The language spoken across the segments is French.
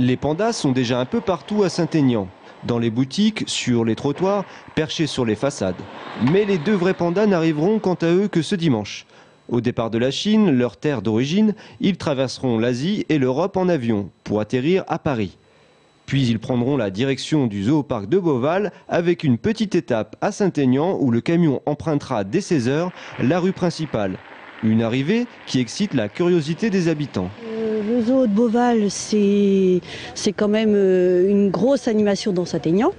Les pandas sont déjà un peu partout à Saint-Aignan. Dans les boutiques, sur les trottoirs, perchés sur les façades. Mais les 2 vrais pandas n'arriveront quant à eux que ce dimanche. Au départ de la Chine, leur terre d'origine, ils traverseront l'Asie et l'Europe en avion pour atterrir à Paris. Puis ils prendront la direction du Zoo-Parc de Beauval avec une petite étape à Saint-Aignan où le camion empruntera dès 16 h la rue principale. Une arrivée qui excite la curiosité des habitants. Le zoo de Beauval, c'est quand même une grosse animation dans Saint-Aignan.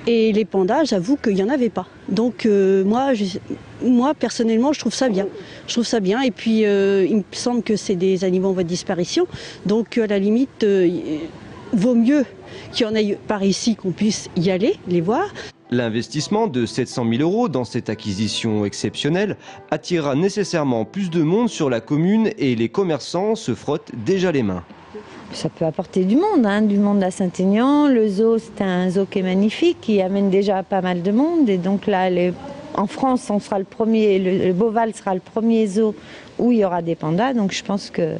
Et les pandas, j'avoue qu'il n'y en avait pas. Donc moi, personnellement, je trouve ça bien. Je trouve ça bien. Et puis, il me semble que c'est des animaux en voie de disparition. Donc, à la limite, vaut mieux qu'il y en ait par ici, qu'on puisse y aller, les voir. L'investissement de 700 000 € dans cette acquisition exceptionnelle attirera nécessairement plus de monde sur la commune et les commerçants se frottent déjà les mains. Ça peut apporter du monde à Saint-Aignan. Le zoo, c'est un zoo qui est magnifique, qui amène déjà pas mal de monde. Et donc là, en France, on sera le premier, le Beauval sera le premier zoo où il y aura des pandas. Donc je pense qu'il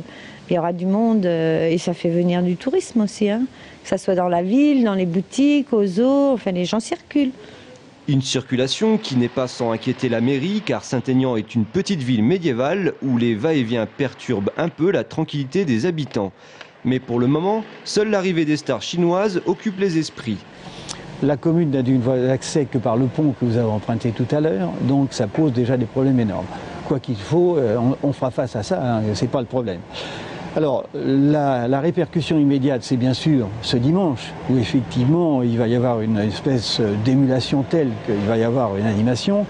y aura du monde et ça fait venir du tourisme aussi. Que ce soit dans la ville, dans les boutiques, au zoo, enfin les gens circulent. Une circulation qui n'est pas sans inquiéter la mairie, car Saint-Aignan est une petite ville médiévale où les va-et-vient perturbent un peu la tranquillité des habitants. Mais pour le moment, seule l'arrivée des stars chinoises occupe les esprits. La commune n'a d'une voie d'accès que par le pont que vous avez emprunté tout à l'heure, donc ça pose déjà des problèmes énormes. Quoi qu'il faut, on fera face à ça, c'est pas le problème. Alors, la répercussion immédiate, c'est bien sûr ce dimanche, où effectivement il va y avoir une espèce d'émulation telle qu'il va y avoir une animation.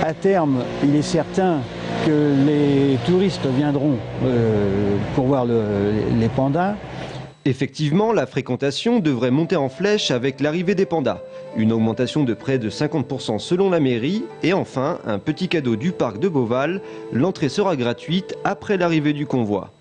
À terme, il est certain que les touristes viendront pour voir les pandas. Effectivement, la fréquentation devrait monter en flèche avec l'arrivée des pandas. Une augmentation de près de 50% selon la mairie. Et enfin, un petit cadeau du parc de Beauval, l'entrée sera gratuite après l'arrivée du convoi.